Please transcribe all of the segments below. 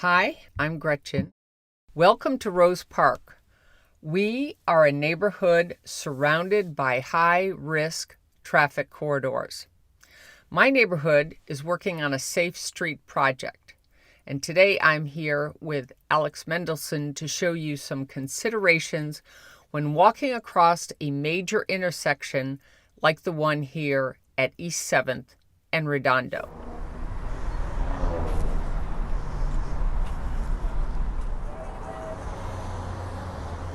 Hi, I'm Gretchen. Welcome to Rose Park. We are a neighborhood surrounded by high-risk traffic corridors. My neighborhood is working on a safe street project, and today I'm here with Alex Mendelson to show you some considerations when walking across a major intersection like the one here at East 7th and Redondo.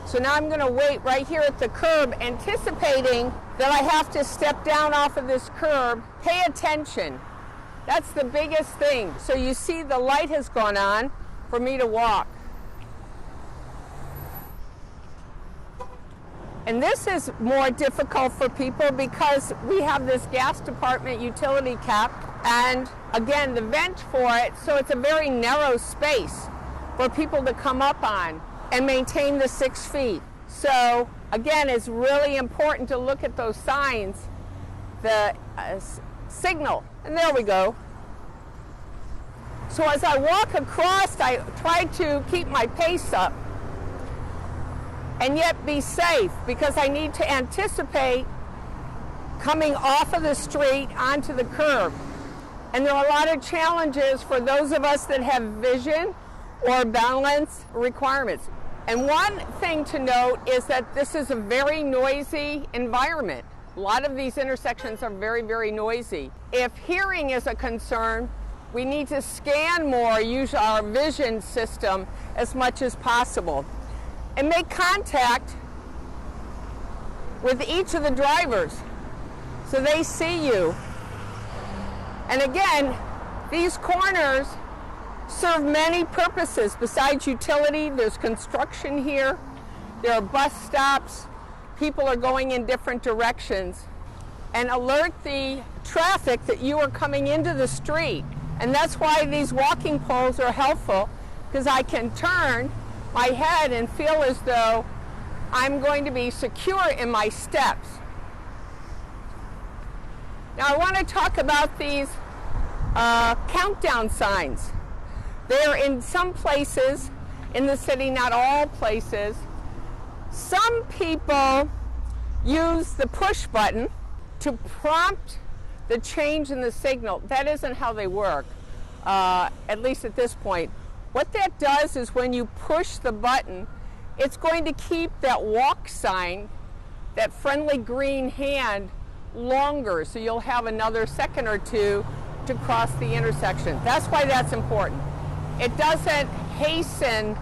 So now I'm going to wait right here at the curb, anticipating that I have to step down off of this curb. Pay attention. That's the biggest thing. So you see the light has gone on for me to walk. And this is more difficult for people because we have this gas department utility cap and again the vent for it, so it's a very narrow space for people to come up on and maintain the 6 feet. So again, it's really important to look at those signs, the signal, and there we go. So as I walk across, I try to keep my pace up and yet be safe because I need to anticipate coming off of the street onto the curb. And there are a lot of challenges for those of us that have vision or balance requirements. And one thing to note is that this is a very noisy environment. A lot of these intersections are very, very noisy. If hearing is a concern, we need to scan more, use our vision system as much as possible, and make contact with each of the drivers so they see you. And again, these corners serve many purposes. Besides utility, there's construction here, there are bus stops, people are going in different directions, and alert the traffic that you are coming into the street. And that's why these walking poles are helpful, because I can turn my head and feel as though I'm going to be secure in my steps. Now I want to talk about these countdown signs. They're in some places in the city, not all places. Some people use the push button to prompt the change in the signal. That isn't how they work, at least at this point. What that does is when you push the button, it's going to keep that walk sign, that friendly green hand, longer, so you'll have another second or two to cross the intersection. That's why that's important. It doesn't hasten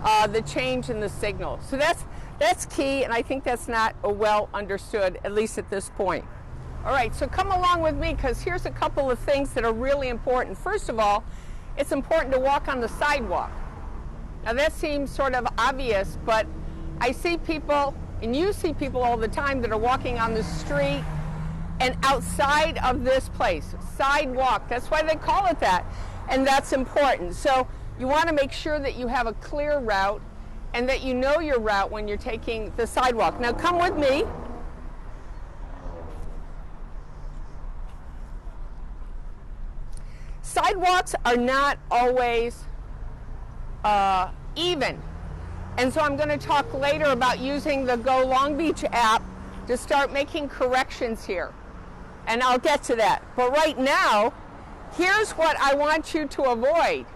the change in the signal. So that's key, and I think that's not well understood, at least at this point. All right, so come along with me, because here's a couple of things that are really important. First of all, it's important to walk on the sidewalk. Now that seems sort of obvious, but I see people, and you see people all the time, that are walking on the street and outside of this place. Sidewalk, that's why they call it that. And that's important. So you want to make sure that you have a clear route and that you know your route when you're taking the sidewalk. Now come with me. Sidewalks are not always even. And so I'm going to talk later about using the Go Long Beach app to start making corrections here. And I'll get to that. But right now, here's what I want you to avoid,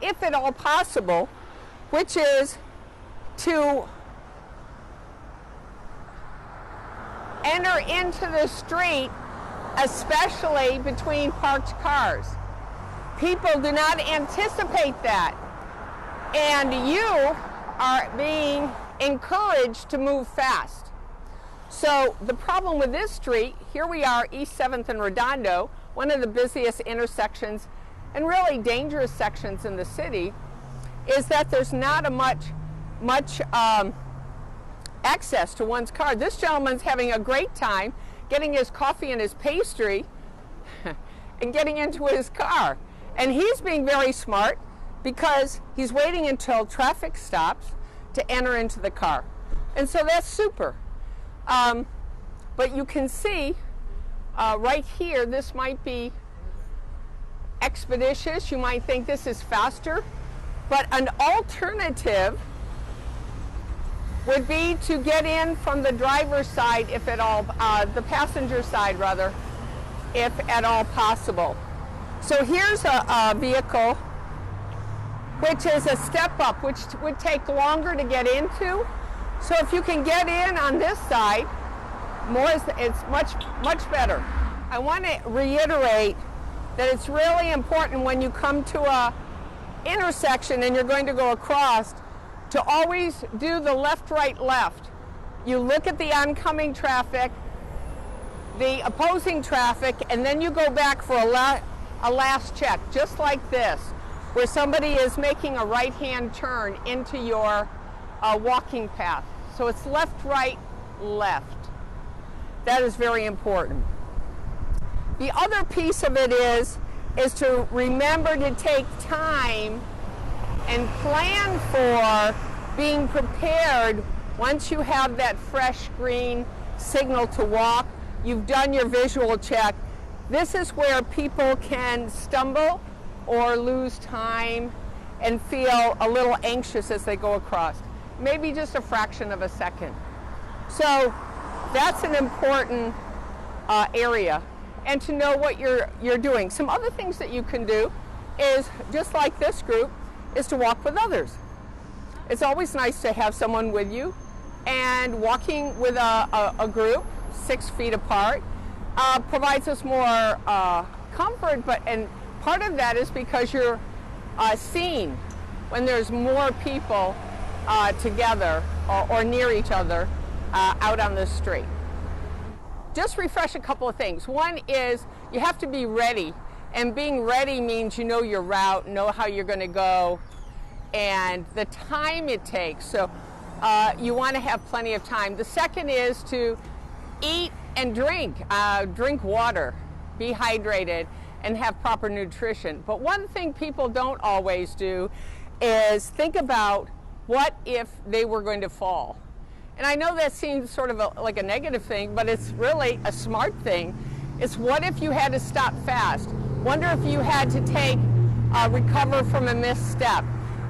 if at all possible, which is to enter into the street, especially between parked cars. People do not anticipate that, and you are being encouraged to move fast. So the problem with this street, here we are, East 7th and Redondo, one of the busiest intersections and really dangerous sections in the city, is that there's not a much access to one's car. This gentleman's having a great time getting his coffee and his pastry and getting into his car. And he's being very smart because he's waiting until traffic stops to enter into the car. And so that's super. But you can see right here, this might be expeditious. You might think this is faster. But an alternative would be to get in from the driver's side, if at all, the passenger side rather, if at all possible. So here's a vehicle which is a step up, which would take longer to get into. So if you can get in on this side, it's much better. I want to reiterate that it's really important when you come to a intersection and you're going to go across to always do the left, right, left. You look at the oncoming traffic, the opposing traffic, and then you go back for a last check, just like this, where somebody is making a right-hand turn into your walking path. So it's left, right, left. That is very important. The other piece of it is to remember to take time and plan for being prepared once you have that fresh green signal to walk. You've done your visual check. This is where people can stumble or lose time and feel a little anxious as they go across. Maybe just a fraction of a second. So that's an important area, and to know what you're doing. Some other things that you can do is, just like this group, is to walk with others. It's always nice to have someone with you, and walking with a group 6 feet apart provides us more comfort, and part of that is because you're seen when there's more people together or near each other out on the street. Just refresh a couple of things. One is you have to be ready, and being ready means you know your route, know how you're going to go, and the time it takes. So you want to have plenty of time. The second is to eat and drink. Drink water, be hydrated, and have proper nutrition. But one thing people don't always do is think about, what if they were going to fall? And I know that seems sort of like a negative thing, but it's really a smart thing. It's, what if you had to stop fast? Wonder if you had to recover from a misstep.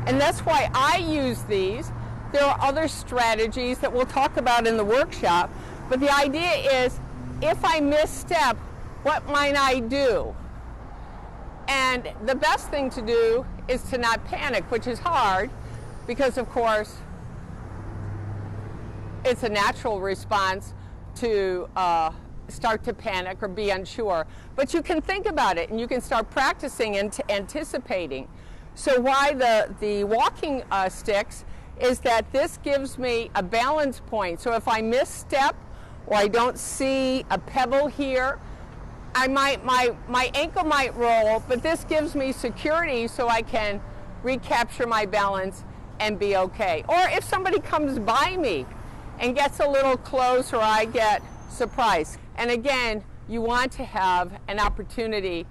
And that's why I use these. There are other strategies that we'll talk about in the workshop, but the idea is, if I misstep, what might I do? And the best thing to do is to not panic, which is hard, because of course it's a natural response to start to panic or be unsure. But you can think about it, and you can start practicing and anticipating. So why the walking sticks is that this gives me a balance point. So if I misstep or I don't see a pebble here, my ankle might roll, but this gives me security so I can recapture my balance and be okay. Or if somebody comes by me and gets a little close, or I get surprised. And again, you want to have an opportunity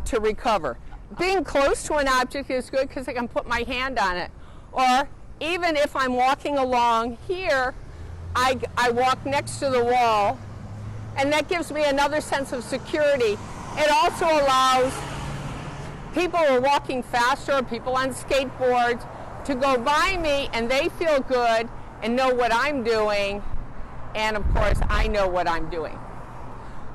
to recover. Being close to an object is good because I can put my hand on it. Or even if I'm walking along here, I walk next to the wall, and that gives me another sense of security. It also allows people who are walking faster, people on skateboards, to go by me, and they feel good and know what I'm doing, and of course I know what I'm doing.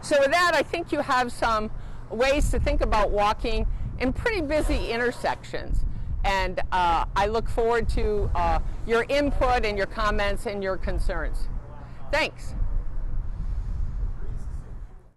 So with that, I think you have some ways to think about walking in pretty busy intersections, and I look forward to your input and your comments and your concerns. Thanks.